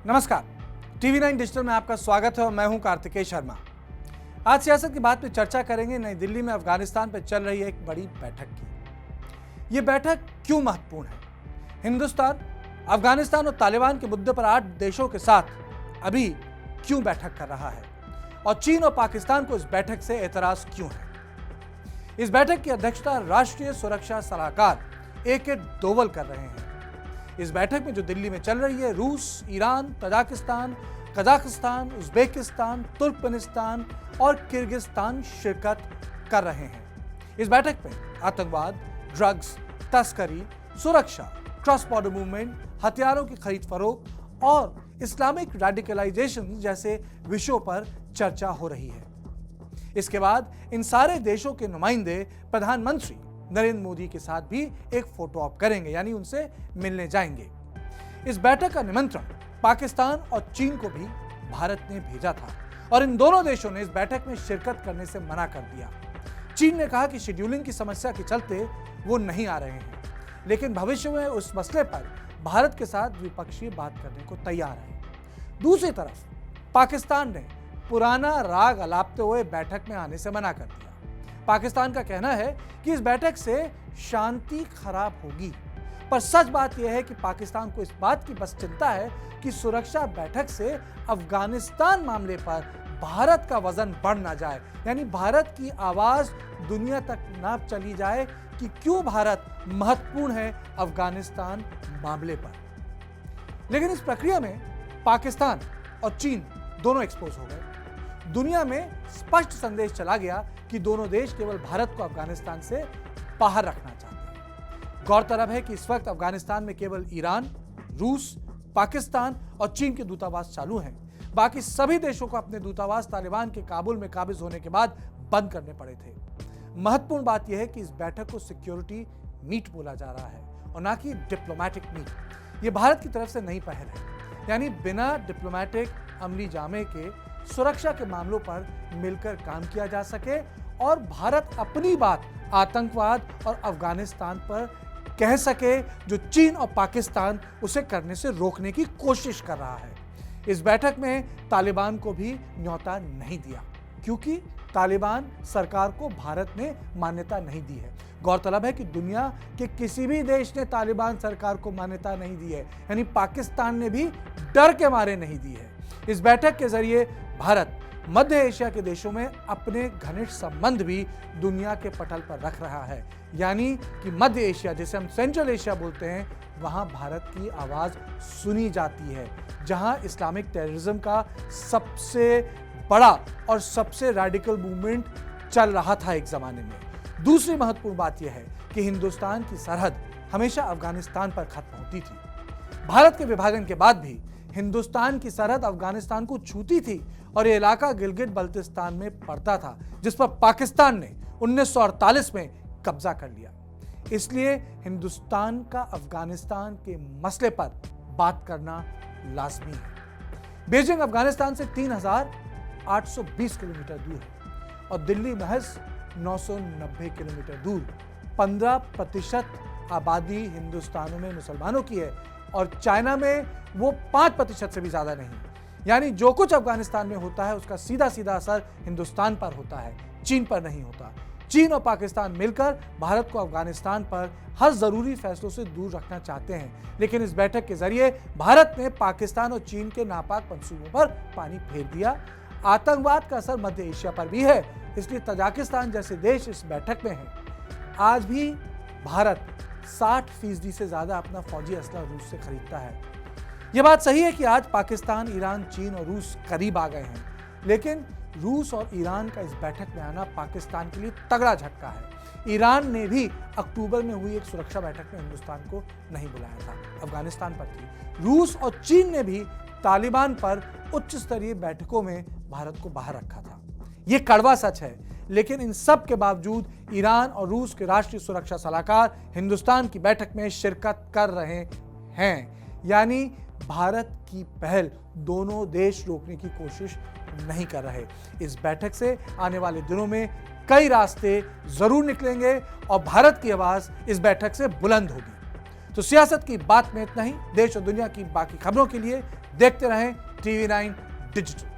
नमस्कार, TV 9 digital में आपका स्वागत है और मैं हूं कार्तिकेय शर्मा। आज सियासत की बात पे चर्चा करेंगे नई दिल्ली में अफगानिस्तान पर चल रही एक बड़ी बैठक की। ये बैठक क्यों महत्वपूर्ण है? हिंदुस्तान, अफगानिस्तान और तालिबान के मुद्दे पर 8 देशों के साथ अभी क्यों बैठक कर रहा है और चीन और पाकिस्तान को इस बैठक से एतराज क्यों है? इस बैठक की अध्यक्षता राष्ट्रीय सुरक्षा सलाहकार AK डोवल कर रहे हैं। इस बैठक में जो दिल्ली में चल रही है, रूस, Iran, Tajikistan, Kazakhstan, Uzbekistan, Turkmenistan और किर्गिस्तान शिरकत कर रहे हैं। इस बैठक में आतंकवाद, ड्रग्स, तस्करी, सुरक्षा, क्रॉस बॉर्डर मूवमेंट, हथियारों की खरीद फरोख्त और इस्लामिक रेडिकलाइजेशन जैसे विषयों पर चर्चा हो रही है। इसके बाद इन सारे देशों के नुमाइंदे प्रधानमंत्री नरेंद्र मोदी के साथ भी एक फोटो ऑप करेंगे, यानी उनसे मिलने जाएंगे। इस बैठक का निमंत्रण पाकिस्तान और चीन को भी भारत ने भेजा था और इन दोनों देशों ने इस बैठक में शिरकत करने से मना कर दिया। चीन ने कहा कि शेड्यूलिंग की समस्या के चलते वो नहीं आ रहे हैं, लेकिन भविष्य में उस मसले पर भारत के साथ द्विपक्षीय बात करने को तैयार है। दूसरी तरफ पाकिस्तान ने पुराना राग अलापते हुए बैठक में आने से मना कर दिया। पाकिस्तान का कहना है कि इस बैठक से शांति खराब होगी, पर सच बात यह है कि पाकिस्तान को इस बात की बस चिंता है कि सुरक्षा बैठक से अफगानिस्तान मामले पर भारत का वजन बढ़ ना जाए, यानी भारत की आवाज दुनिया तक ना चली जाए कि क्यों भारत महत्वपूर्ण है अफगानिस्तान मामले पर। लेकिन इस प्रक्रिया में पाकिस्तान और चीन दोनों एक्सपोज हो गए। दुनिया में स्पष्ट संदेश चला गया कि दोनों देश केवल भारत को अफगानिस्तान से बाहर रखना चाहते हैं। गौरतलब है कि इस वक्त अफगानिस्तान में केवल ईरान, रूस, पाकिस्तान और चीन के दूतावास चालू हैं। बाकी सभी देशों को अपने दूतावास तालिबान के काबुल में काबिज होने के बाद बंद करने पड़े थे। महत्वपूर्ण बात यह है कि इस बैठक को सिक्योरिटी मीट बोला जा रहा है और ना कि डिप्लोमैटिक मीट। यह भारत की तरफ से नई पहल है, यानी बिना डिप्लोमैटिक अमली जामे के सुरक्षा के मामलों पर मिलकर काम किया जा सके और भारत अपनी बात आतंकवाद और अफगानिस्तान पर कह सके, जो चीन और पाकिस्तान उसे करने से रोकने की कोशिश कर रहा है। इस बैठक में तालिबान को भी न्योता नहीं दिया, क्योंकि तालिबान सरकार को भारत ने मान्यता नहीं दी है। गौरतलब है कि दुनिया के किसी भी देश ने तालिबान सरकार को मान्यता नहीं दी है, यानी पाकिस्तान ने भी डर के मारे नहीं दी है। इस बैठक के जरिए भारत मध्य एशिया के देशों में अपने घनिष्ठ संबंध भी दुनिया के पटल पर रख रहा है, यानी कि मध्य एशिया, जिसे हम सेंट्रल एशिया बोलते हैं, वहां भारत की आवाज सुनी जाती है, जहां इस्लामिक टेररिज्म का सबसे बड़ा और सबसे रेडिकल मूवमेंट चल रहा था एक जमाने में। दूसरी महत्वपूर्ण बात यह है कि हिंदुस्तान की सरहद हमेशा अफगानिस्तान पर खत्म होती थी। भारत के विभाजन के बाद भी हिंदुस्तान की सरहद अफगानिस्तान को छूती थी और यह इलाका गिलगिट बल्तिस्तान में पड़ता था, जिस पर पाकिस्तान ने 1948 में कब्जा कर लिया। इसलिए हिंदुस्तान का अफगानिस्तान के मसले पर बात करना लाजमी है। बीजिंग अफगानिस्तान से 3820 किलोमीटर दूर है और दिल्ली महज 990 किलोमीटर दूर। 15% आबादी हिंदुस्तान में मुसलमानों की है और चाइना में वो 5% से भी ज्यादा नहीं। यानी जो कुछ अफगानिस्तान में होता है उसका सीधा सीधा असर हिंदुस्तान पर होता है, चीन पर नहीं होता। चीन और पाकिस्तान मिलकर भारत को अफगानिस्तान पर हर जरूरी फैसलों से दूर रखना चाहते हैं, लेकिन इस बैठक के जरिए भारत ने पाकिस्तान और चीन के नापाक मंसूबों पर पानी फेर दिया। आतंकवाद का असर मध्य एशिया पर भी है, इसलिए तजाकिस्तान जैसे देश इस बैठक में हैं। आज भी भारत 60% से ज्यादा अपना फौजी असला रूस से खरीदता है। यह बात सही है कि आज पाकिस्तान, ईरान, चीन और रूस करीब आ गए हैं, लेकिन रूस और ईरान का इस बैठक में आना पाकिस्तान के लिए तगड़ा झटका है। ईरान ने भी अक्टूबर में हुई एक सुरक्षा बैठक में हिंदुस्तान को नहीं बुलाया था, अफगानिस्तान पर थी। रूस और चीन ने भी तालिबान पर उच्च स्तरीय बैठकों में भारत को बाहर रखा था। यह कड़वा सच है, लेकिन इन सब के बावजूद ईरान और रूस के राष्ट्रीय सुरक्षा सलाहकार हिंदुस्तान की बैठक में शिरकत कर रहे हैं, यानी भारत की पहल दोनों देश रोकने की कोशिश नहीं कर रहे। इस बैठक से आने वाले दिनों में कई रास्ते जरूर निकलेंगे और भारत की आवाज इस बैठक से बुलंद होगी। तो सियासत की बात में इतना ही। देश और दुनिया की बाकी खबरों के लिए देखते रहें TV9 डिजिटल।